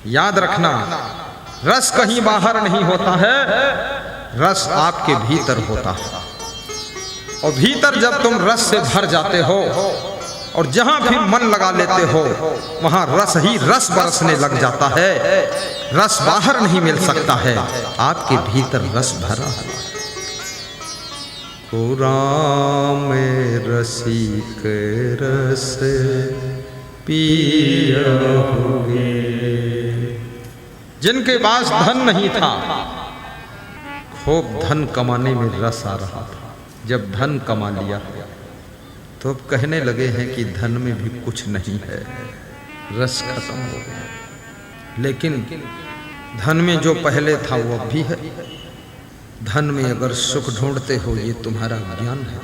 याद रखना, रस कहीं बाहर नहीं होता है, रस आपके भीतर होता है। और भीतर जब तुम रस से भर जाते हो और जहां भी मन लगा लेते हो वहां रस ही रस बरसने लग जाता है। रस बाहर नहीं मिल सकता है, आपके भीतर रस भरा है। राम रसिक रस पिया हुए। जिनके पास धन नहीं था, खूब धन कमाने में रस आ रहा था। जब धन कमा लिया तो अब कहने लगे हैं कि धन में भी कुछ नहीं है, रस खत्म हो गया। लेकिन धन में जो पहले था वो अब भी है। धन में अगर सुख ढूंढते हो, ये तुम्हारा ज्ञान है।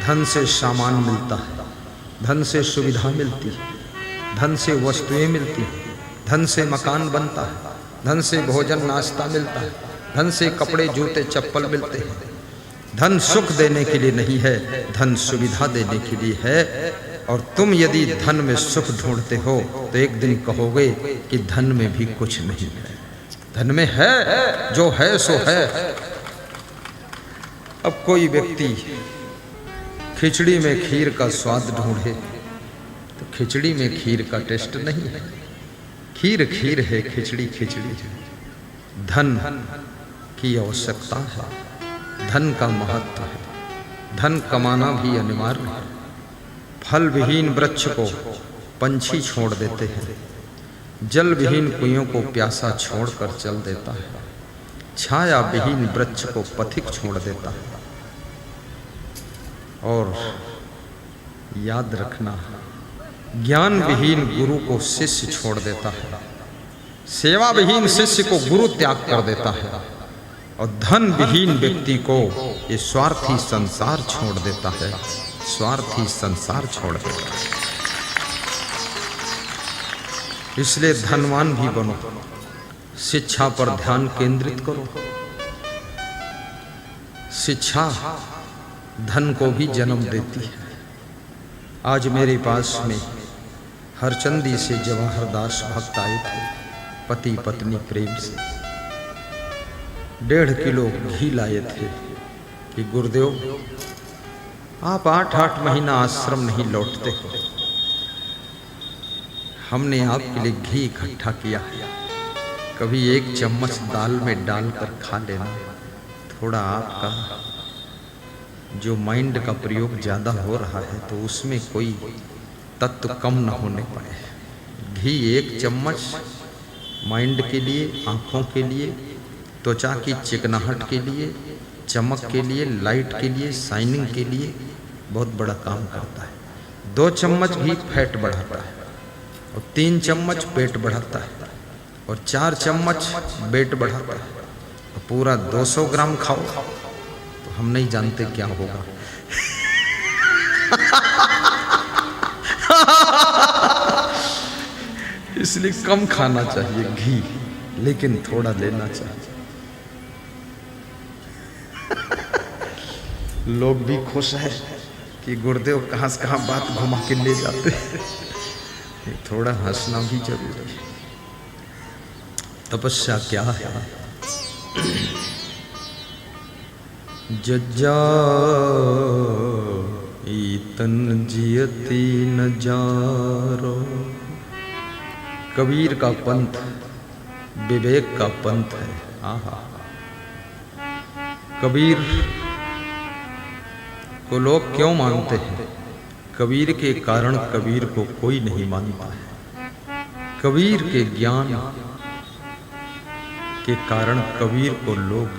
धन से सामान मिलता है, धन से सुविधा मिलती है, धन से वस्तुएं मिलती हैं, धन से मकान बनता है, धन से भोजन नाश्ता मिलता है, धन से कपड़े जूते चप्पल मिलते हैं। धन सुख देने के लिए नहीं है, धन सुविधा देने के लिए है। और तुम यदि धन में सुख ढूंढते हो तो एक दिन कहोगे कि धन में भी कुछ नहीं है। धन में है, जो है सो है। अब कोई व्यक्ति खिचड़ी में खीर का स्वाद ढूंढे तो खिचड़ी में खीर का टेस्ट नहीं है। खीर खीर है, खिचड़ी खिचड़ी है। धन की आवश्यकता है, धन का महत्व है, धन कमाना भी अनिवार्य है। फल विहीन वृक्ष को पंछी छोड़ देते हैं, जल विहीन कुइयों को प्यासा छोड़कर चल देता है, छाया विहीन वृक्ष को पथिक छोड़ देता है। और याद रखना, ज्ञान विहीन गुरु को शिष्य छोड़ देता है, सेवा विहीन शिष्य को गुरु त्याग कर देता है, और धन विहीन व्यक्ति को ये स्वार्थी संसार छोड़ देता है। स्वार्थी संसार छोड़ देता है। इसलिए धनवान भी बनो, शिक्षा पर ध्यान केंद्रित करो। शिक्षा धन को भी जन्म देती है। आज मेरे पास में हरचंदी से जवाहरदास भक्त आए थे, पति पत्नी प्रेम से 1.5 किलो घी लाए थे कि गुरुदेव आप 8-8 महीना आश्रम नहीं लौटते हो, हमने आपके लिए घी इकट्ठा किया है, कभी 1 चम्मच दाल में डालकर खा लेना। थोड़ा आपका जो माइंड का प्रयोग ज़्यादा हो रहा है तो उसमें कोई तत्व कम न होने पाए। घी 1 चम्मच माइंड के लिए, आँखों के लिए, त्वचा की चिकनाहट के लिए, चमक के लिए, लाइट के लिए, शाइनिंग के लिए बहुत बड़ा काम करता है। 2 चम्मच घी फैट बढ़ाता है, और 3 चम्मच पेट बढ़ाता है, और 4 चम्मच वेट बढ़ाता है। और पूरा 200 ग्राम खाओ तो हम नहीं जानते क्या होगा। इसलिए कम खाना चाहिए घी, लेकिन थोड़ा लेना चाहिए। लोग भी खुश है कि गुरुदेव कहाँ से कहाँ बात घुमा के ले जाते हैं। थोड़ा हंसना भी जरूरी है। तपस्या क्या है? जज्जा ईतन जियती न जारो। कबीर का पंथ विवेक का पंथ है। आहा, कबीर को लोग क्यों मानते हैं? कबीर के कारण कबीर को कोई नहीं मानता है। कबीर के ज्ञान के कारण कबीर को लोग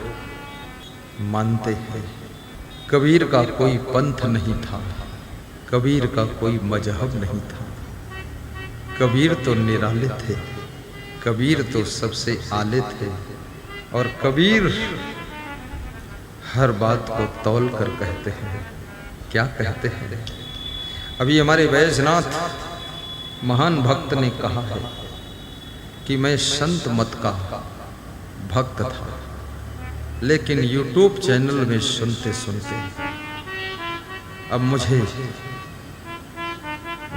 मानते हैं। कबीर का कोई पंथ नहीं था, कबीर का कोई मजहब नहीं था। कबीर तो निराले थे, कबीर तो सबसे आले थे, और कबीर हर बात को तौल कर कहते हैं। क्या कहते हैं? अभी हमारे वैजनाथ महान भक्त ने कहा है कि मैं संत मत का भक्त था, लेकिन यूट्यूब चैनल में सुनते सुनते अब मुझे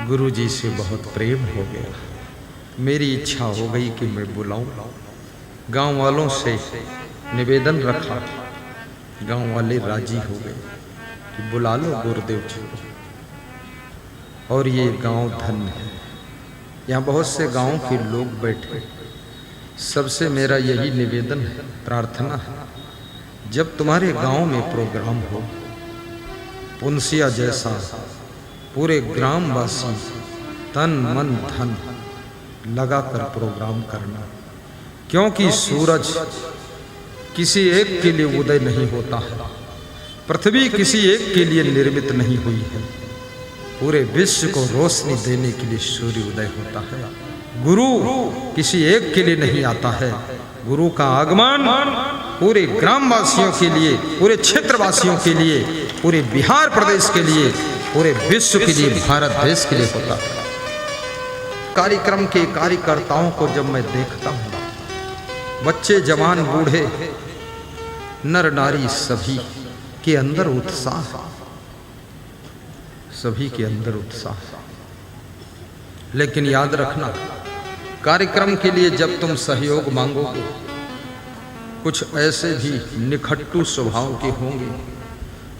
गुरु जी से बहुत प्रेम हो गया। मेरी इच्छा हो गई कि मैं बुलाऊं। गांव वालों से निवेदन रखा, गांव वाले राजी हो गए कि बुला लो गुरुदेव जी को। और ये गांव धन्य है, यहाँ बहुत से गांव के लोग बैठे। सबसे मेरा यही निवेदन है, प्रार्थना है, जब तुम्हारे गांव में प्रोग्राम हो, पुनसिया जैसा पूरे ग्रामवासी तन मन धन लगाकर प्रोग्राम करना। क्योंकि सूरज किसी एक के लिए उदय नहीं होता है, पृथ्वी किसी एक के लिए निर्मित नहीं हुई है, पूरे विश्व को रोशनी देने के लिए सूर्य उदय होता है। गुरु किसी एक के लिए नहीं आता है, गुरु का आगमन पूरे ग्रामवासियों के लिए, पूरे क्षेत्रवासियों के लिए, पूरे बिहार प्रदेश के लिए, पूरे विश्व के लिए, भारत देश के लिए होता है। कार्यक्रम के कार्यकर्ताओं को जब मैं देखता हूँ, बच्चे जवान बूढ़े नर नारी सभी के अंदर उत्साह, सभी के अंदर उत्साह। लेकिन याद रखना, कार्यक्रम के लिए जब तुम सहयोग मांगोगे, कुछ ऐसे भी निखट्टू स्वभाव के होंगे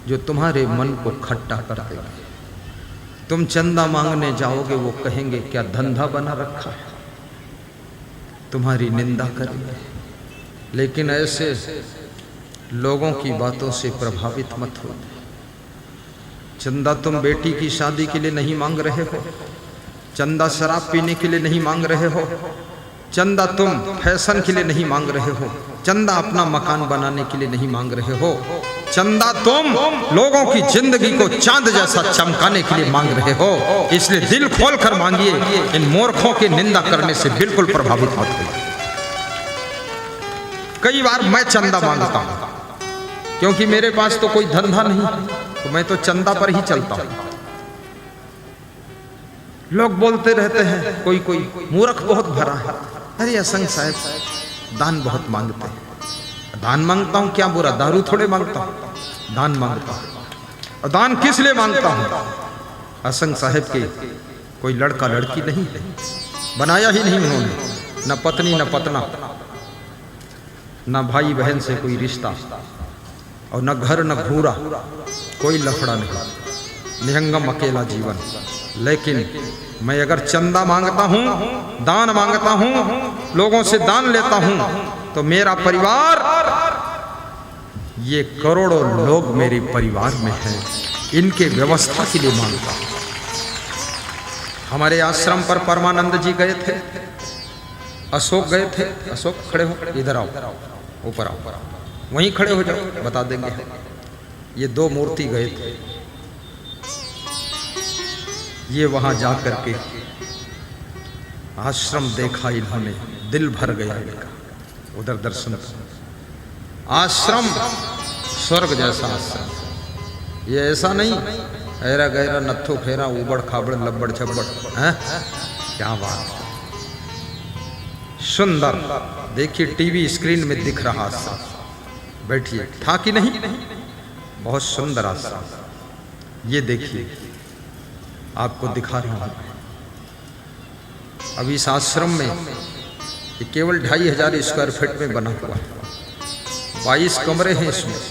जो तुम्हारे मन को खट्टा कर देंगे। तुम चंदा मांगने जाओगे, वो कहेंगे क्या धंधा बना रखा है, तुम्हारी निंदा करेंगे। लेकिन ऐसे लोगों की बातों से प्रभावित मत हो। चंदा तुम बेटी की शादी के लिए नहीं मांग रहे हो, चंदा शराब पीने के लिए नहीं मांग रहे हो, चंदा तुम फैशन के लिए नहीं मांग रहे हो, चंदा अपना मकान बनाने के लिए नहीं मांग रहे हो, चंदा तुम लोगों की जिंदगी को चांद जैसा चमकाने के लिए मांग रहे हो। इसलिए दिल खोल कर मांगिए, इन मूर्खों की निंदा करने से बिल्कुल प्रभावित मत होइए। कई बार मैं चंदा मांगता हूं, क्योंकि मेरे पास तो कोई धंधा नहीं, तो मैं तो चंदा पर ही चलता हूं। लोग बोलते रहते हैं, कोई कोई मूर्ख बहुत भरा है, अरे असंग साहब दान बहुत मांगते हैं। दान मांगता हूं क्या बुरा, दारू थोड़े मांगता हूं, दान मांगता हूं। और दान किस लिए मांगता हूं? असंग साहब के कोई लड़का लड़की नहीं है, बनाया ही नहीं उन्होंने, न पत्नी न पतना, न भाई बहन से कोई रिश्ता, और न घर न घूरा, कोई लफड़ा नहीं, निहंगम अकेला जीवन। लेकिन मैं अगर चंदा मांगता हूं, दान मांगता हूं, लोगों से दान लेता हूं, तो मेरा परिवार, ये करोड़ों लोग मेरे परिवार में हैं, इनके व्यवस्था के लिए मांगता हूं। हमारे आश्रम पर परमानंद जी गए थे, अशोक गए थे। अशोक खड़े हो, इधर आओ, ऊपर आओ, वहीं खड़े हो जाओ, बता देंगे। ये दो मूर्ति गए थे, ये वहां जाकर के आश्रम देखा इन्होंने, दिल भर गया इनका, उधर दर्शन। आश्रम स्वर्ग जैसा आश्रम, ये ऐसा नहीं ऐरा गहरा नत्थो फेरा उबड़ खाबड़ लब्बड़ छब्बड़ है। क्या बात है, सुंदर। देखिए टीवी स्क्रीन में दिख रहा आश्रम, बैठिए, था कि नहीं, बहुत सुंदर आश्रम। ये देखिए, आपको दिखा रहा हूं। अब इस आश्रम में ये केवल 2500 स्क्वायर फीट में बना हुआ है, 22 कमरे हैं इसमें।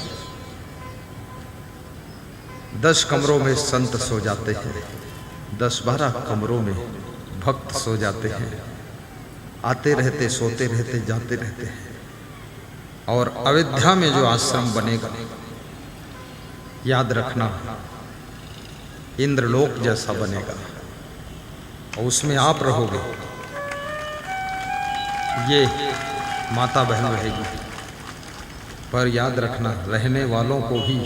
10 कमरों में संत सो जाते हैं, 10-12 कमरों में भक्त सो जाते हैं, आते रहते, सोते रहते, जाते रहते हैं। और अयोध्या में जो आश्रम बनेगा, याद रखना, इंद्रलोक जैसा बनेगा, और उसमें आप रहोगे। ये माता बहन रहेगी, पर याद रखना, रहने वालों को भी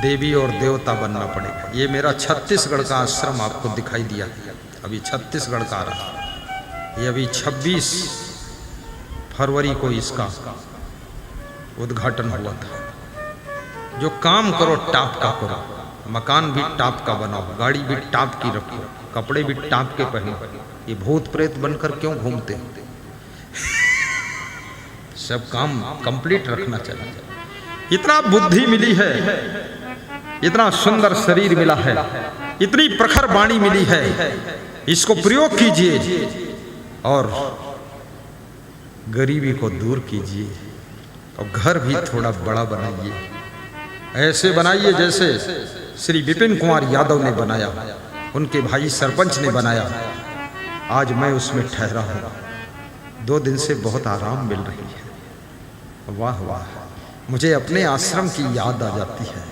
देवी और देवता बनना पड़ेगा। ये मेरा छत्तीसगढ़ का आश्रम आपको दिखाई दिया, अभी छत्तीसगढ़ का आ रहा। ये अभी 26 फरवरी को इसका उद्घाटन हुआ था। जो काम करो टाप का करो, मकान भी टाप का बनाओ, गाड़ी भी टाप की रखो, कपड़े भी टाप के पहनो। ये भूत प्रेत बनकर क्यों घूमते? सब काम कंप्लीट रखना चाहिए। इतना बुद्धि मिली है, इतना सुंदर शरीर मिला है, इतनी प्रखर वाणी मिली है, इसको प्रयोग कीजिए और गरीबी को दूर कीजिए और घर भी थोड़ा बड़ा बनाइए। ऐसे बनाइए जैसे श्री विपिन कुमार यादव ने बनाया, उनके भाई सरपंच ने बनाया। आज मैं उसमें ठहरा हूँ, 2 दिन से बहुत आराम मिल रही है। वाह वाह, मुझे अपने आश्रम की याद आ जाती है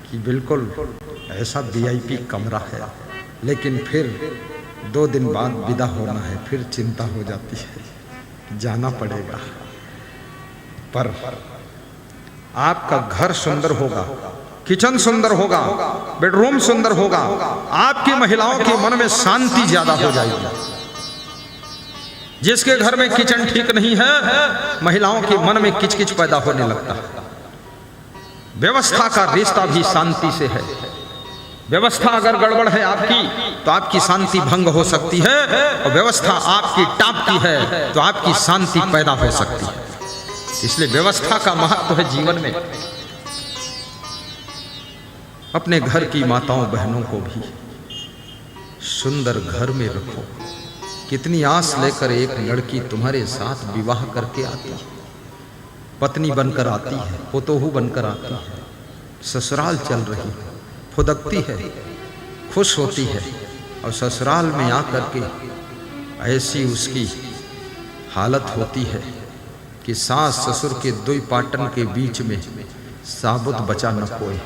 कि बिल्कुल ऐसा VIP कमरा है, लेकिन फिर 2 दिन बाद विदा होना है, फिर चिंता हो जाती है, जाना पड़ेगा। पर आपका घर सुंदर होगा, किचन सुंदर होगा, बेडरूम सुंदर होगा, आपकी महिलाओं के मन में शांति ज्यादा हो जाएगी। जिसके घर में किचन ठीक नहीं है, महिलाओं के मन में किचकिच पैदा होने लगता है। व्यवस्था का रिश्ता भी शांति से है। व्यवस्था अगर गड़बड़ है आपकी तो आपकी शांति भंग हो सकती है, और व्यवस्था आपकी टाप की है तो आपकी शांति पैदा हो सकती है। इसलिए व्यवस्था का महत्व है जीवन में। अपने घर की माताओं बहनों को भी सुंदर घर में रखो। कितनी आस लेकर एक लड़की तुम्हारे साथ विवाह करके आती है, पत्नी बनकर आती है, पोतोहू बनकर आती है, ससुराल चल रही है, फुदकती है, खुश होती है, और ससुराल में आकर के ऐसी उसकी हालत होती है कि सास ससुर के 2 पाटन के बीच में साबुत बचा न कोई।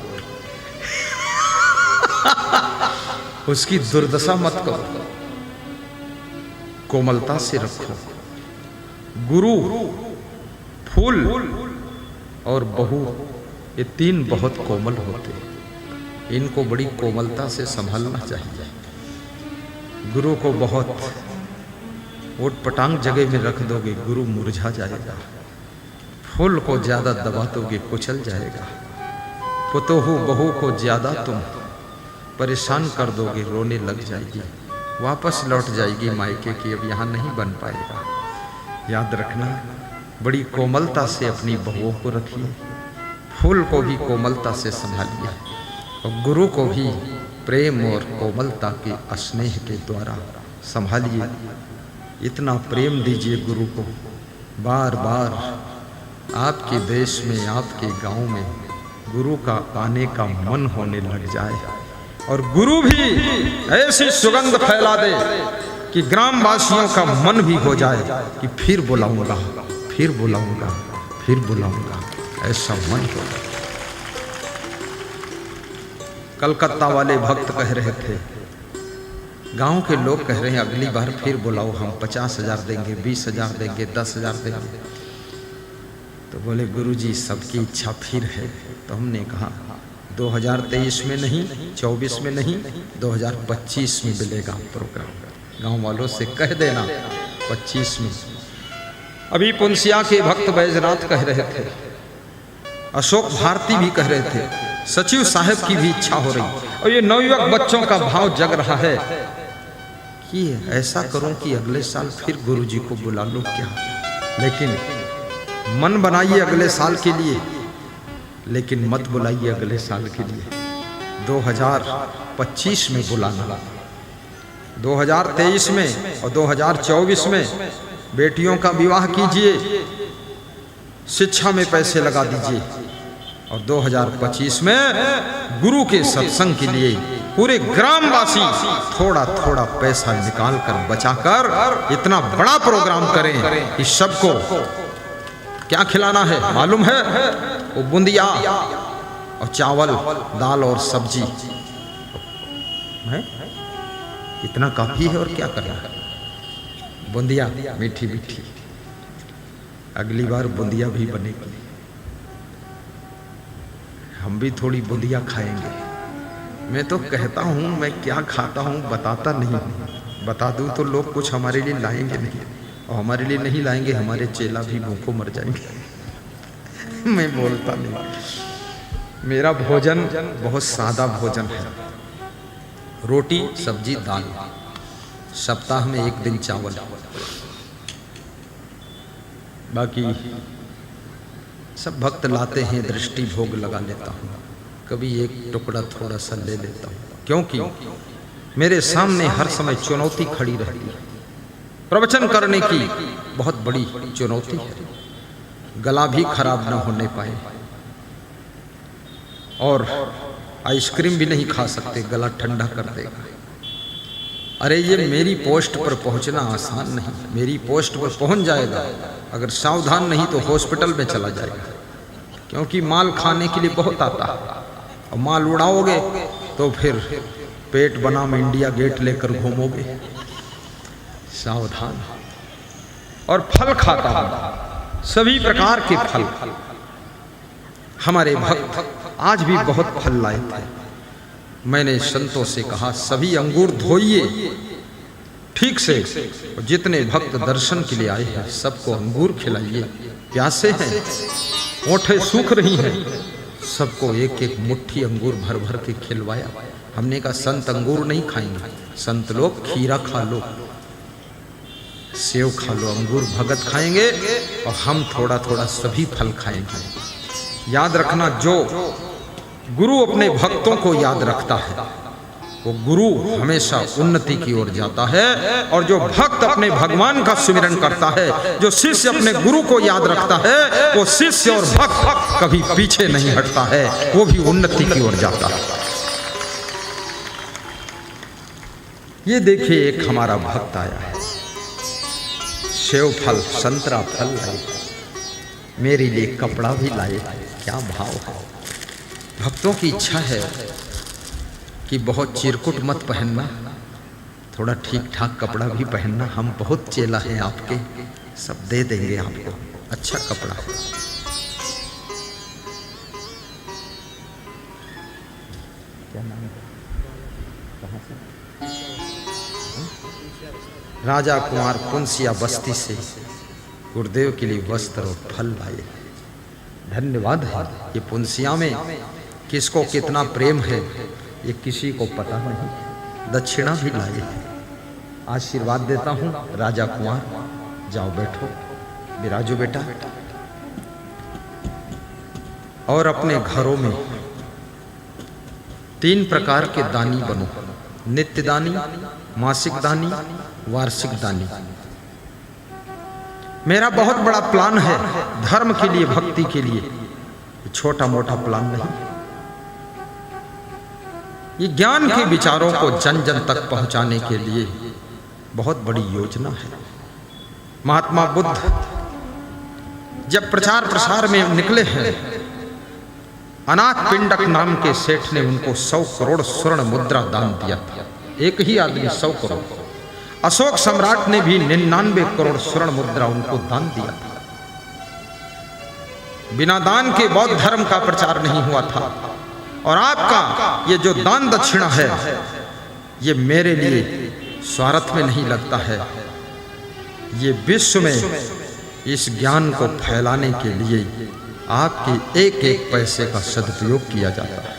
उसकी दुर्दशा मत करो, कोमलता से रखो। गुरु, फूल और बहू, ये 3 बहुत कोमल होते हैं। इनको बड़ी कोमलता से संभालना चाहिए। गुरु को बहुत उटपटांग जगह में रख दोगे, गुरु मुरझा जाएगा। फूल को ज्यादा दबा दोगे, कुचल जाएगा। पुतोहू बहू को ज्यादा तुम परेशान कर दोगे, रोने लग जाएगी, वापस लौट जाएगी मायके की, अब यहाँ नहीं बन पाएगा। याद रखना, बड़ी कोमलता से अपनी बहुओं को रखिए, फूल को भी कोमलता से संभालिए, और गुरु को भी प्रेम और कोमलता के स्नेह के द्वारा संभालिए। इतना प्रेम दीजिए गुरु को, बार बार आपके देश में, आपके गांव में गुरु का आने का मन होने लग जाए, और गुरु भी ऐसी सुगंध फैला दे कि ग्रामवासियों का मन भी हो जाए कि फिर बुलाऊंगा, फिर बुलाऊंगा, फिर बुलाऊंगा, ऐसा मन हो। कलकत्ता वाले भक्त कह रहे थे, गांव के लोग कह रहे हैं अगली बार फिर बुलाओ, हम 50,000 देंगे, 20,000 देंगे, 10,000 देंगे। तो बोले गुरुजी सबकी इच्छा फिर है। तो हमने कहा 2023 में नहीं, 24 में नहीं, 2025 में मिलेगा प्रोग्राम। गांव वालों से कह देना 25 में। अभी पुंसिया के भक्त बैजनाथ कह रहे थे, अशोक भारती भी कह रहे थे, सचिव साहब की भी इच्छा हो रही, और ये नवयुवक बच्चों का भाव जग रहा है कि ऐसा करूं कि अगले साल फिर गुरुजी को बुला लो क्या। लेकिन मन बनाइए अगले साल के लिए, लेकिन मत बुलाइए अगले साल के लिए। 2025 में बुलाना, 2023 में और 2024 में बेटियों का विवाह कीजिए, शिक्षा में पैसे लगा दीजिए, और 2025 में गुरु के सत्संग के लिए पूरे ग्रामवासी थोड़ा थोड़ा पैसा निकाल कर बचाकर इतना बड़ा प्रोग्राम करें कि सबको क्या खिलाना है मालूम है? वो बूंदिया और चावल, दाल और सब्जी है, इतना काफी है। और क्या करना है? बूंदिया मीठी मीठी, अगली बार बूंदिया भी बनेगी, हम भी थोड़ी बूंदिया खाएंगे। मैं तो कहता हूँ मैं क्या खाता हूँ बताता नहीं, बता दूँ तो लोग कुछ हमारे लिए लाएंगे नहीं, और हमारे लिए नहीं लाएंगे, हमारे चेला भी भूखों मर जाएंगे। मैं बोलता नहीं। मेरा भोजन बहुत सादा भोजन है, रोटी सब्जी दाल, सप्ताह में 1 दिन चावल, बाकी सब भक्त लाते हैं, दृष्टि भोग लगा लेता हूँ, कभी एक टुकड़ा थोड़ा सा ले लेता हूँ। क्योंकि मेरे सामने हर समय चुनौती खड़ी रहती है। प्रवचन करने की बहुत बड़ी चुनौती है, गला भी खराब न होने पाए और आइसक्रीम भी नहीं खा सकते, गला ठंडा कर देगा। अरे ये मेरी पोस्ट पर पहुंचना आसान नहीं, मेरी पोस्ट पर पहुंच जाएगा, अगर सावधान नहीं तो हॉस्पिटल में चला जाएगा, क्योंकि माल खाने के लिए बहुत आता है और माल उड़ाओगे तो फिर पेट बनाम इंडिया गेट लेकर घूमोगे। सावधान। और फल खाता हूं, सभी प्रकार के फल। हमारे भक्त आज भी बहुत फल लाए थे। मैंने संतों से कहा सभी अंगूर धोइए ठीक से, और जितने भक्त दर्शन के लिए आए हैं सबको अंगूर खिलाइए, प्यासे हैं, ओठे सूख रही हैं, सबको एक एक मुट्ठी अंगूर भर भर के खिलवाया। हमने कहा संत अंगूर नहीं खाएंगे, संत लोग खीरा खा लो, सेव खा लो, अंगूर भगत खाएंगे और हम थोड़ा थोड़ा सभी फल खाएंगे। याद रखना, जो गुरु अपने भक्तों को याद रखता है वो गुरु हमेशा उन्नति की ओर जाता है, और जो भक्त अपने भगवान का सुमिरन करता है, जो शिष्य अपने गुरु को याद रखता है, वो शिष्य और भक्त कभी पीछे नहीं हटता है, वो भी उन्नति की ओर जाता है। ये देखिए एक हमारा भक्त आया है, सेव फल संतरा फल लाए, मेरे लिए कपड़ा भी लाए। क्या भाव है। भक्तों की इच्छा है कि बहुत चिरकुट मत पहनना, थोड़ा ठीक ठाक कपड़ा भी पहनना। हम बहुत चेला हैं आपके, सब दे देंगे आपको, अच्छा कपड़ा है। क्या नाम है, कहाँ से? राजा कुमार पुंसिया बस्ती से गुरुदेव के लिए वस्त्र और फल लाए। धन्यवाद है। ये पुंसिया में किसको कितना प्रेम है ये किसी को पता नहीं। दक्षिणा भी लाए। आशीर्वाद देता हूँ राजा कुमार, जाओ बैठो, विराजो बेटा। और अपने घरों में 3 प्रकार के दानी बनो, नित्य दानी, मासिक दानी, वार्षिक दानी। मेरा बहुत बड़ा प्लान है धर्म के लिए, भक्ति के लिए, छोटा मोटा प्लान नहीं। ये ज्ञान के विचारों को जन जन तक पहुंचाने के लिए बहुत बड़ी योजना है। महात्मा बुद्ध जब प्रचार प्रसार में निकले हैं, अनाथ पिंडक नाम के सेठ ने उनको 100 करोड़ स्वर्ण मुद्रा दान दिया था। एक ही आदमी 100 करोड़। अशोक सम्राट ने भी 99 करोड़ स्वर्ण मुद्रा उनको दान दिया था। बिना दान के बौद्ध धर्म का प्रचार नहीं हुआ था। और आपका ये जो दान दक्षिणा है, ये मेरे लिए स्वार्थ में नहीं लगता है, ये विश्व में इस ज्ञान को फैलाने के लिए आपके एक एक पैसे का सदुपयोग किया जाता है।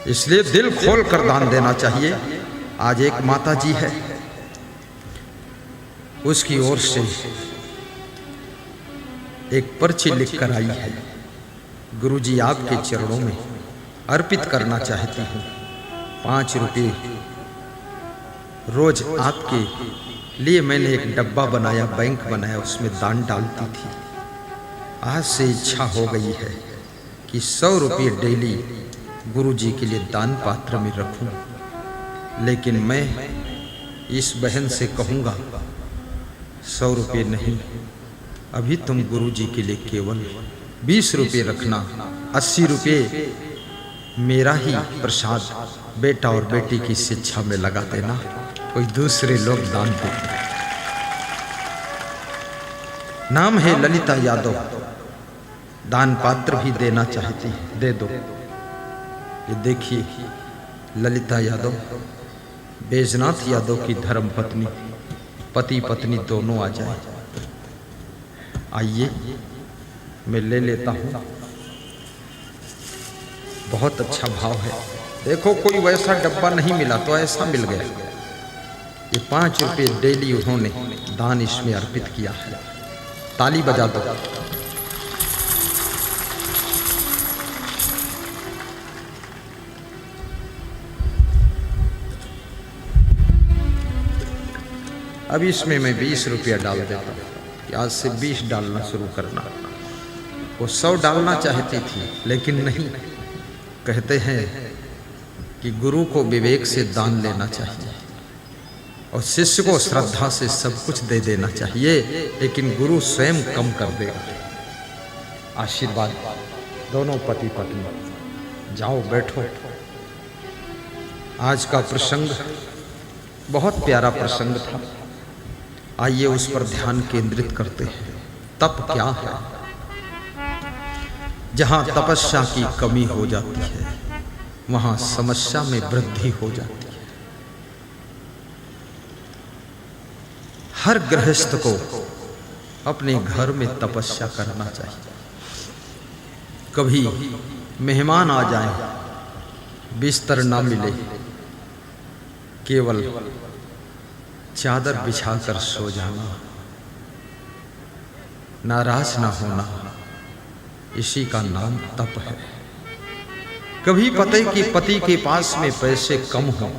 इसलिए दिल खोल कर दान देना चाहिए। आज एक माता जी है, उसकी ओर से एक पर्ची लिख कर आई है, गुरुजी आपके चरणों में अर्पित करना चाहती हूँ। 5 रुपये रोज आपके लिए मैंने एक डब्बा बनाया, बैंक बनाया, उसमें दान डालती थी। आज से इच्छा हो गई है कि 100 रुपये डेली गुरुजी के लिए दान पात्र में रखूं। लेकिन मैं इस बहन से कहूँगा 100 रुपये नहीं, अभी तुम गुरुजी के लिए केवल 20 रुपये रखना। 80 रुपये मेरा ही प्रसाद बेटा और बेटी की शिक्षा में लगा देना, कोई दूसरे लोग दान दे। नाम है ललिता यादव, दान पात्र भी देना चाहती है, दे दो। ये देखिए ललिता यादव बैजनाथ यादव की धर्म पत्नी, पति पत्नी दोनों आ जाए। आइए मैं ले लेता हूँ। बहुत अच्छा भाव है। देखो कोई वैसा डब्बा नहीं मिला तो ऐसा मिल गया। ये 5 रुपये डेली उन्होंने दान इसमें अर्पित किया है। ताली बजा दो। अब इसमें मैं 20 रुपया डाल देता हूँ कि आज से 20 डालना शुरू करना। वो 100 डालना चाहती थी लेकिन नहीं। कहते हैं कि गुरु को विवेक से दान लेना चाहिए और शिष्य को श्रद्धा से सब कुछ दे देना चाहिए, लेकिन गुरु स्वयं कम कर देगा। आशीर्वाद दोनों पति पत्नी, जाओ बैठो। आज का प्रसंग बहुत प्यारा प्रसंग था। आइए उस पर ध्यान केंद्रित करते हैं। तप क्या है? जहां तपस्या की कमी हो जाती है वहां समस्या में वृद्धि हो जाती है। हर गृहस्थ को अपने घर में तपस्या करना चाहिए। कभी मेहमान आ जाए, बिस्तर ना मिले, केवल चादर बिछाकर सो जाना, नाराज ना होना, इसी का नाम तप है। कभी पति के पास में पैसे कम हो,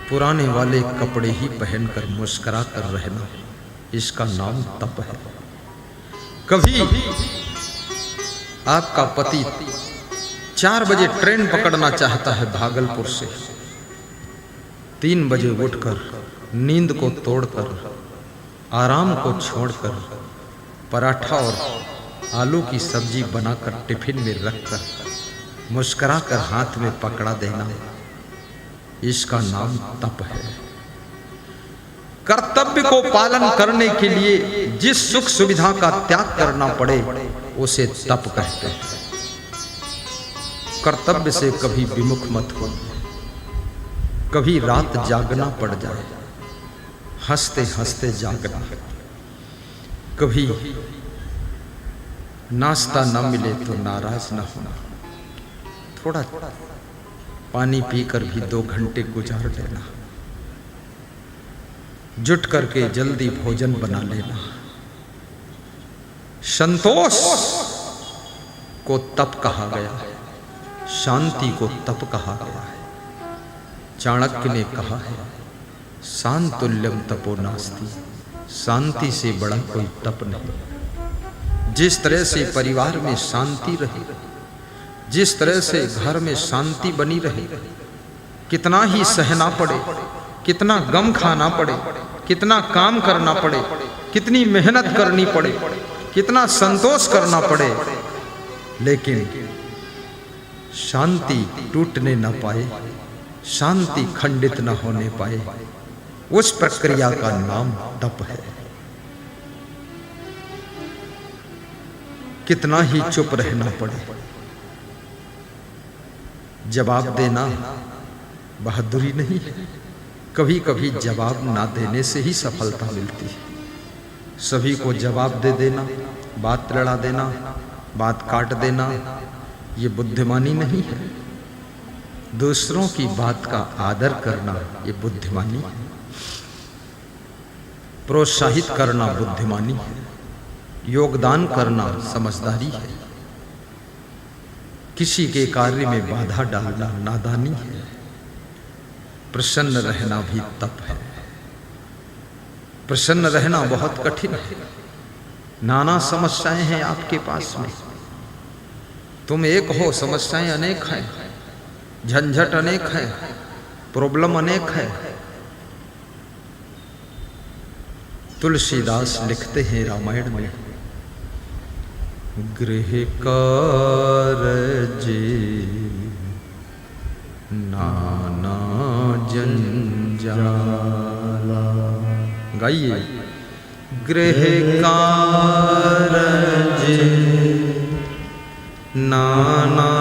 पुराने वाले कपड़े ही पहनकर मुस्कुरा कर रहना, इसका नाम तप है। कभी आपका पति 4 बजे ट्रेन पकड़ना चाहता है भागलपुर से, 3 बजे उठकर नींद को तोड़कर आराम को छोड़कर पराठा और आलू की सब्जी बनाकर टिफिन में रखकर मुस्कुराकर हाथ में पकड़ा देना, इसका नाम तप है। कर्तव्य को पालन करने के लिए जिस सुख सुविधा का त्याग करना पड़े उसे तप कहते हैं। कर्तव्य से कभी विमुख मत हो। कभी रात जागना पड़ जाए, हंसते हंसते जागना। कभी नाश्ता न मिले तो नाराज न होना, थोड़ा पानी पीकर भी 2 घंटे गुजार लेना, जुट करके जल्दी भोजन बना लेना। संतोष को तप कहा गया है, शांति को तप कहा गया है। चाणक्य ने कहा है, शांतुल्यम तपो नास्ति, शांति से बड़ा कोई तप नहीं। जिस तरह से परिवार में शांति रहे, जिस तरह से घर में शांति बनी रहे, कितना ही सहना पड़े, कितना गम खाना पड़े, कितना काम करना पड़े, कितनी मेहनत करनी पड़े, कितना संतोष करना पड़े, लेकिन शांति टूटने न पाए, शांति खंडित न होने पाए, उस प्रक्रिया का नाम तप है। कितना ही चुप रहना पड़े, जवाब देना बहादुरी नहीं है। कभी कभी जवाब ना देने से ही सफलता मिलती है। सभी को जवाब दे देना, बात लड़ा देना, बात काट देना, ये बुद्धिमानी नहीं है। दूसरों की बात का आदर करना ये बुद्धिमानी है। प्रोत्साहित करना बुद्धिमानी है। योगदान करना समझदारी है। किसी के कार्य में बाधा डालना नादानी है। प्रसन्न रहना भी तप है। प्रसन्न रहना बहुत कठिन है। नाना समस्याएं हैं आपके पास में, तुम एक हो, समस्याएं अनेक हैं, झंझट अनेक है, प्रॉब्लम अनेक है। तुलसीदास लिखते हैं रामायण में, गृह कारज नाना जंजाला। गाइए, गृह कारज नाना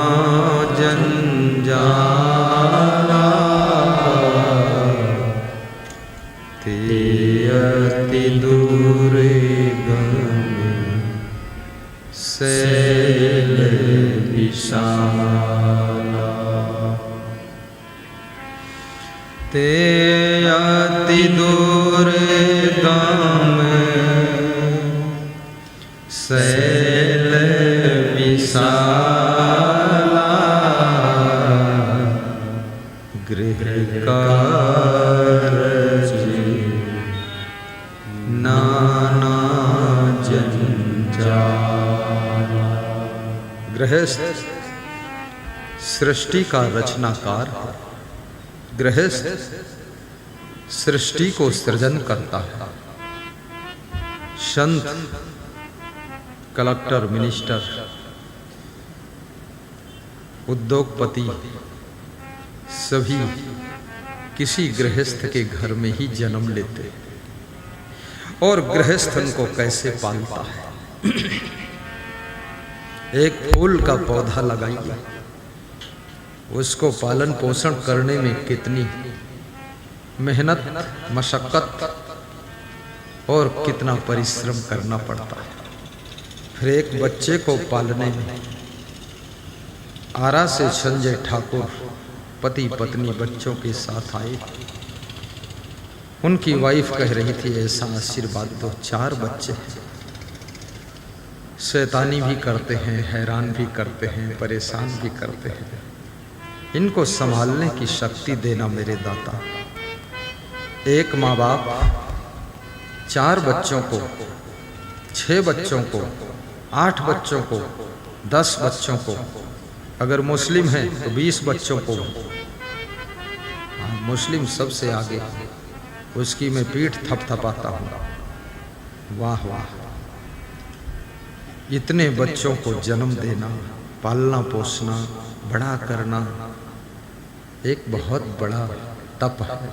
जंजाला, ते अति दूर गमे शैल विशाला। ते अति दूर गमे शैल विशाला, गृह कारज गृहस्थ सृष्टि का रचनाकार है। गृहस्थ सृष्टि को सृजन करता है। संत, कलेक्टर, मिनिस्टर, उद्योगपति सभी किसी गृहस्थ के घर में ही जन्म लेते हैं। और गृहस्थ उनको कैसे पालता है? एक फूल का पौधा लगाइए, उसको पालन पोषण करने में कितनी मेहनत, मशक्कत और कितना परिश्रम करना पड़ता है। फिर एक बच्चे को पालने में आरा से संजय ठाकुर पति पत्नी बच्चों के साथ आए। उनकी वाइफ कह रही थी ऐसा आशीर्वाद दो, 4 बच्चे हैं, शैतानी भी करते हैं, हैरान भी करते हैं, परेशान भी करते हैं, इनको संभालने की शक्ति देना मेरे दाता। एक माँ बाप 4 बच्चों को, 6 बच्चों को, 8 बच्चों को, 10 बच्चों को, अगर मुस्लिम है तो 20 बच्चों को, मुस्लिम सबसे आगे, उसकी मैं पीठ थपथपाता हूँ। वाह वाह, इतने बच्चों को जन्म देना, पालना पोसना, बड़ा करना एक बहुत बड़ा तप है।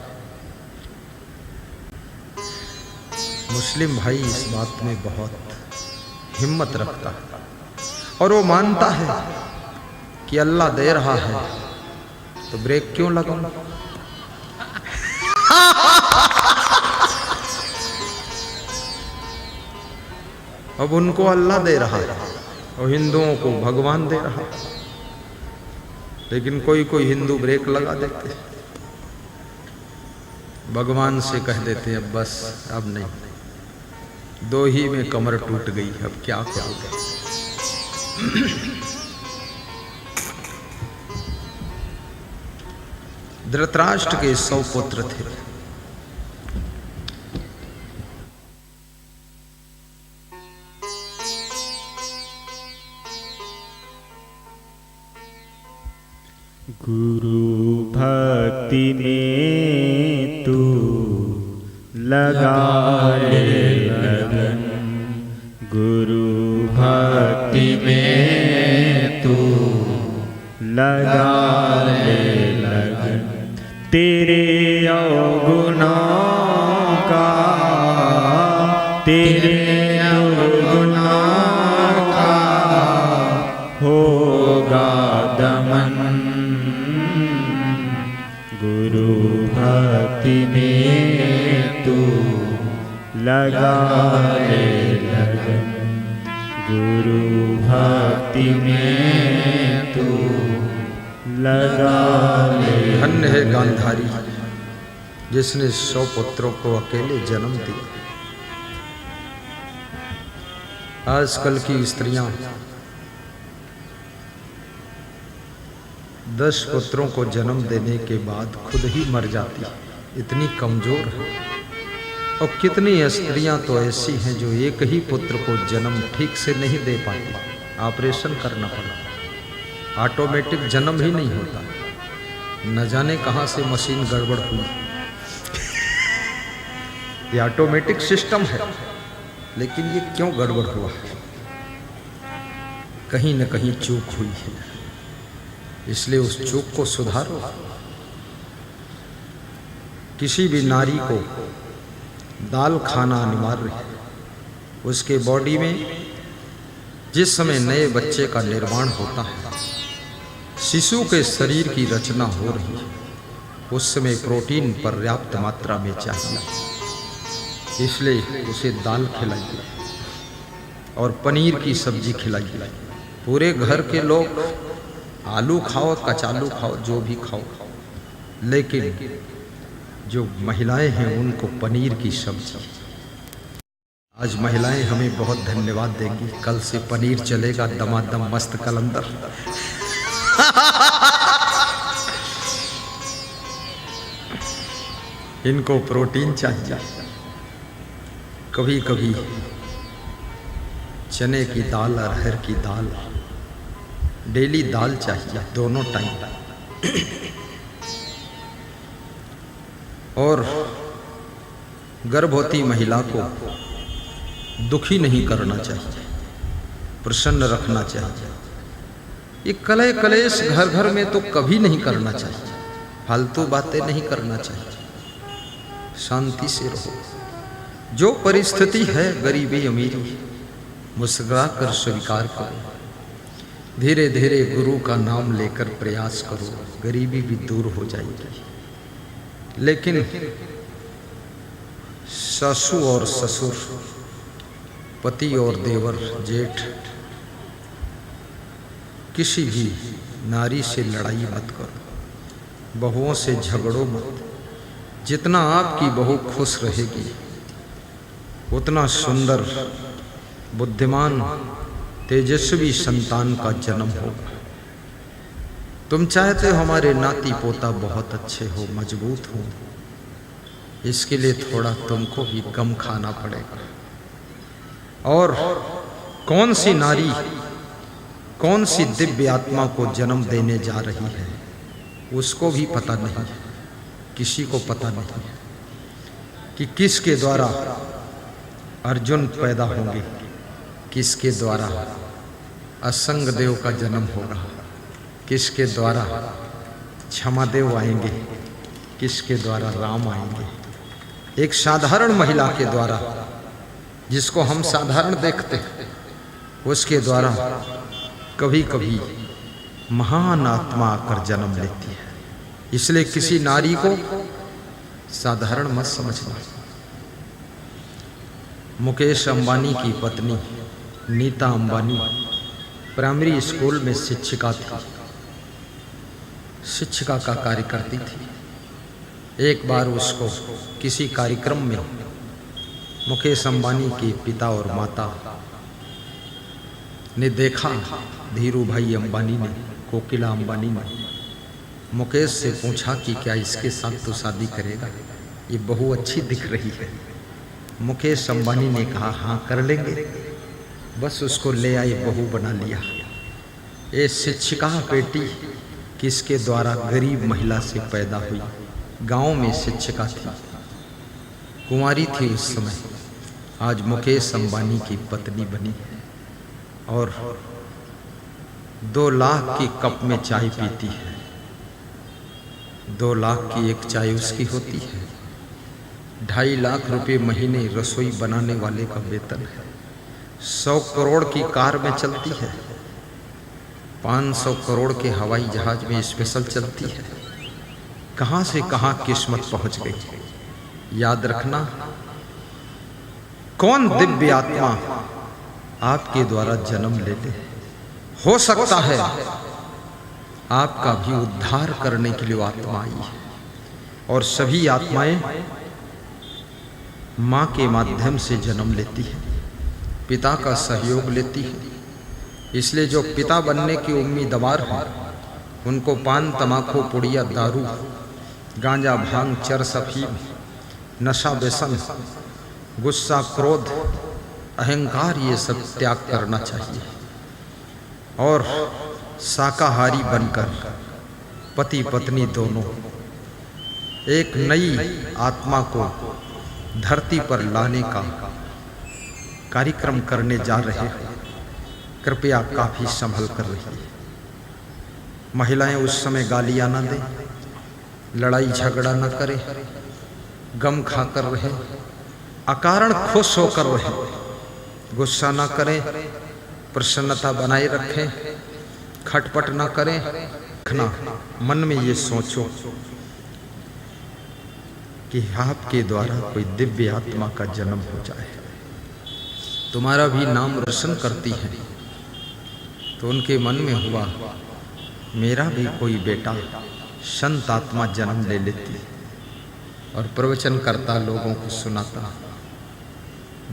मुस्लिम भाई इस बात में बहुत हिम्मत रखता है और वो मानता है कि अल्लाह दे रहा है तो ब्रेक क्यों लगाऊं। अब उनको अल्लाह दे रहा है और हिंदुओं को भगवान दे रहा है, लेकिन कोई कोई हिंदू ब्रेक लगा देते, भगवान से कह देते हैं अब बस, अब नहीं, 2 ही में कमर टूट गई, अब क्या करोगे। धृतराष्ट्र के 100 पुत्र थे। गुरु भक्ति में तू लगा ले लगन, गुरु भक्ति में तू लगा ले लगन, तेरे अवगुणों का, तेरे अवगुणों का होगा दमन, गुरु भक्ति में तू लगा ले लगन, गुरु भक्ति में तू लगा ले। धन्य है गांधारी जिसने 100 पुत्रों को अकेले जन्म दिया। आजकल की स्त्रियां 10 पुत्रों को जन्म देने के बाद खुद ही मर जाती, इतनी कमजोर है। और कितनी स्त्रियां तो ऐसी हैं जो एक ही पुत्र को जन्म ठीक से नहीं दे पाती, ऑपरेशन करना पड़ा, ऑटोमेटिक जन्म ही नहीं होता। न जाने कहां से मशीन गड़बड़ हुई। ये ऑटोमेटिक सिस्टम है, लेकिन ये क्यों गड़बड़ हुआ? कहीं न कहीं चूक हुई है, इसलिए उस चूक को सुधारो। किसी भी नारी को दाल खाना अनिवार्य है। उसके बॉडी में जिस समय नए बच्चे का निर्माण होता है, शिशु के शरीर की रचना हो रही है, उस समय प्रोटीन पर्याप्त मात्रा में चाहिए, इसलिए उसे दाल खिलाइए और पनीर की सब्जी खिलाइए। पूरे घर के लोग आलू खाओ, कचालू खाओ, जो भी खाओ, लेकिन जो महिलाएं हैं उनको पनीर की सब्जी। आज महिलाएं हमें बहुत धन्यवाद देंगी, कल से पनीर चलेगा दमादम मस्त कलंदर। इनको प्रोटीन चाहिए। कभी कभी चने की दाल, अरहर की दाल डेली दाल चाहिए दोनों टाइम। और गर्भवती महिला को दुखी नहीं करना चाहिए, प्रसन्न रखना चाहिए। ये कलह कलेश घर घर में तो कभी नहीं करना चाहिए, फालतू बातें नहीं करना चाहिए, शांति से रहो। जो परिस्थिति है गरीबी अमीरी मुस्कुरा कर स्वीकार करो। धीरे धीरे गुरु का नाम लेकर प्रयास करो, गरीबी भी दूर हो जाएगी। लेकिन सासू और ससुर, पति और देवर जेठ, किसी भी नारी से लड़ाई मत करो, बहुओं से झगड़ो मत। जितना आपकी बहू खुश रहेगी उतना सुंदर, बुद्धिमान, तेजस्वी संतान का जन्म होगा। तुम चाहते हो हमारे नाती पोता बहुत अच्छे हो, मजबूत हो, इसके लिए थोड़ा तुमको भी कम खाना पड़ेगा। और कौन सी नारी, कौन सी दिव्य आत्मा को जन्म देने जा रही है उसको भी पता नहीं, किसी को पता नहीं कि किसके द्वारा अर्जुन पैदा होंगे, किसके द्वारा असंग देव का जन्म होगा, किसके द्वारा क्षमादेव आएंगे, किसके द्वारा राम आएंगे। एक साधारण महिला के द्वारा, जिसको हम साधारण देखते हैं, उसके द्वारा कभी कभी महान आत्मा आकर जन्म लेती है। इसलिए किसी नारी को साधारण मत समझना। मुकेश अंबानी की पत्नी नीता अंबानी प्राइमरी स्कूल में शिक्षिका थी, शिक्षिका का कार्य करती थी। एक बार उसको किसी कार्यक्रम में मुकेश अंबानी के पिता और माता ने देखा। धीरू भाई अंबानी ने, कोकिला अंबानी ने मुकेश से पूछा कि क्या इसके साथ तो शादी करेगा, ये बहू अच्छी दिख रही है। मुकेश अंबानी ने कहा हाँ कर लेंगे। बस उसको ले आए, बहू बना लिया। ये शिक्षिका बेटी किसके द्वारा गरीब महिला से पैदा हुई, गांव में शिक्षिका थी, कुंवारी थी उस समय, आज मुकेश अंबानी की पत्नी बनी और 2 लाख की कप में चाय पीती है। 2 लाख की एक चाय उसकी होती है। 2.5 लाख रुपए महीने रसोई बनाने वाले का वेतन है। 100 करोड़ की कार में चलती है, 500 करोड़ के हवाई जहाज में स्पेशल चलती है। कहाँ से कहाँ किस्मत पहुंच गई। याद रखना, कौन दिव्य आत्मा आपके द्वारा जन्म ले ले। हो सकता है आपका भी उद्धार करने के लिए आत्मा आई है। और सभी आत्माएं माँ के माध्यम से जन्म लेती है, पिता का सहयोग लेती है। इसलिए जो पिता बनने की उम्मीदवार हैं उनको पान, तमाकू, पुड़िया, दारू, गांजा, भांग, चरस, अफीम, नशा, व्यसन, गुस्सा, क्रोध, अहंकार, ये सब त्याग करना चाहिए और शाकाहारी बनकर पति पत्नी दोनों एक नई आत्मा को धरती पर लाने का कार्यक्रम करने जा रहे हैं। कृपया काफी संभल कर रहिए। महिलाएं उस समय गालियां न दें, लड़ाई झगड़ा न करें, गम खाकर रहे, अकारण खुश होकर रहे, गुस्सा न करें, प्रसन्नता बनाए रखें, खटपट न करें। रखना मन में ये सोचो कि आपके द्वारा कोई दिव्य आत्मा का जन्म हो जाए, तुम्हारा भी नाम रोशन करती है। तो उनके मन में हुआ मेरा भी कोई बेटा संत आत्मा जन्म ले लेती और प्रवचन करता, लोगों को सुनाता।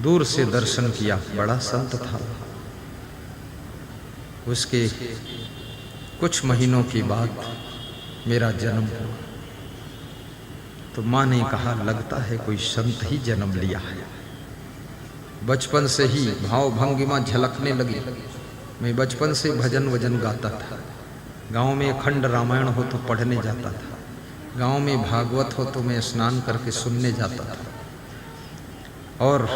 दूर से दर्शन किया, बड़ा संत था। उसके कुछ महीनों के बाद मेरा जन्म हुआ तो माँ ने कहा लगता है कोई संत ही जन्म लिया है। बचपन से ही भाव भंगिमा झलकने लगी। मैं बचपन से भजन वजन गाता था। गांव में अखंड रामायण हो तो पढ़ने जाता था, गांव में भागवत हो तो मैं स्नान करके सुनने जाता था, और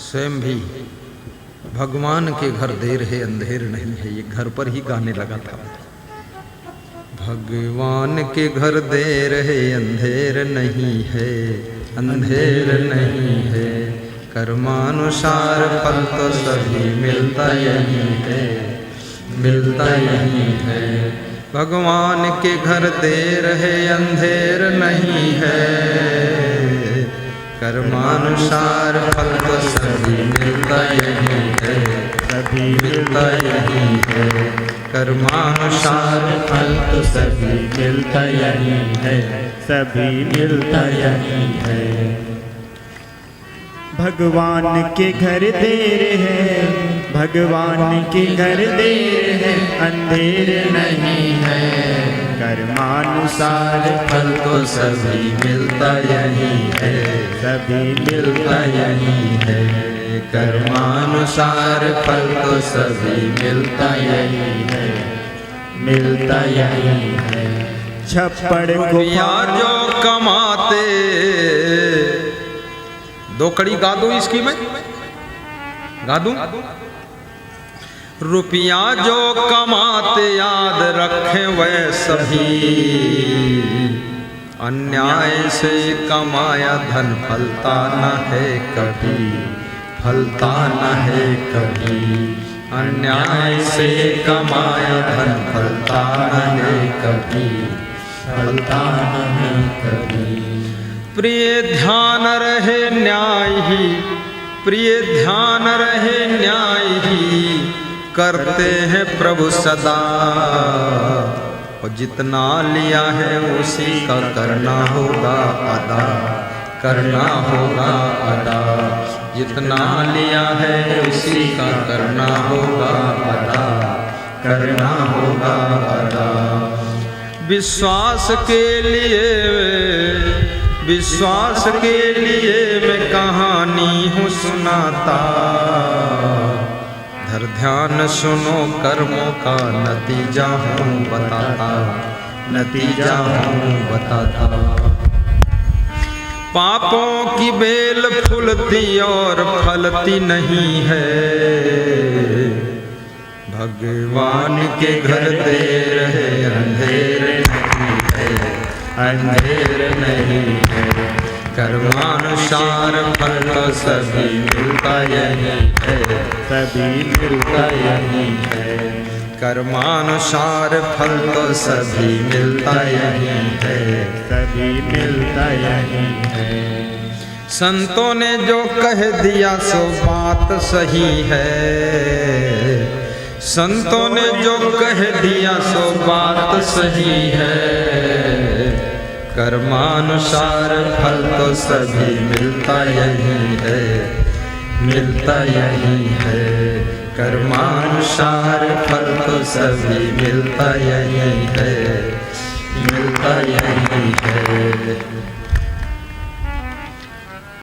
स्वयं भी भगवान के घर देर है अंधेर नहीं है ये घर पर ही गाने लगा था। भगवान के घर देर है अंधेर नहीं है, अंधेर नहीं है, कर्मानुसार फल तो सभी मिलता यही है, मिलता यही है। भगवान के घर देर है अंधेर नहीं है, कर्मानुसार फल तो सभी मिलता यही है, सभी मिलता यही है, कर्मानुसार फल तो सभी मिलता यही है, सभी मिलता यही है। भगवान के घर देर है, भगवान के घर देर है, अंधेर नहीं है, कर्मानुसार फल तो सभी मिलता यही है, सभी मिलता यही है, कर्मानुसार फल तो सभी मिलता यही है, मिलता यही है। छप्पड़ को रुपया जो कमाते, दो कड़ी गा दो इसकी मैं गा दूं। रुपया जो कमाते याद रखें वह सभी, अन्याय से कमाया धन फलता न है कभी, फलता न है कभी, अन्याय से कमाया धन फलता न है कभी, फलता न है कभी। प्रिय ध्यान रहे न्याय ही, प्रिय ध्यान रहे न्याय ही, करते हैं प्रभु सदा, और जितना लिया है उसी का करना होगा अदा, करना होगा अदा, जितना लिया है उसी का करना होगा अदा, करना होगा अदा। विश्वास के लिए, विश्वास के लिए मैं कहानी हूँ सुनाता, धर ध्यान सुनो कर्मों का नतीजा हूँ बताता, नतीजा हूँ बताता। पापों की बेल फूलती और फलती नहीं है, भगवान के घर देर है अंधेर नहीं है, अंधेर नहीं है, कर्मानुसार फल तो सभी मिलता यही है, सभी मिलता यही है, कर्मानुसार फल तो सभी मिलता यही है, सभी मिलता यही है। संतों ने जो कह दिया सो बात सही है, संतों ने जो कह दिया सो बात सही है, कर्मानुसार फल तो सभी मिलता यही है, मिलता यही है, कर्मानुसार फल तो सभी मिलता यही है, मिलता यही है।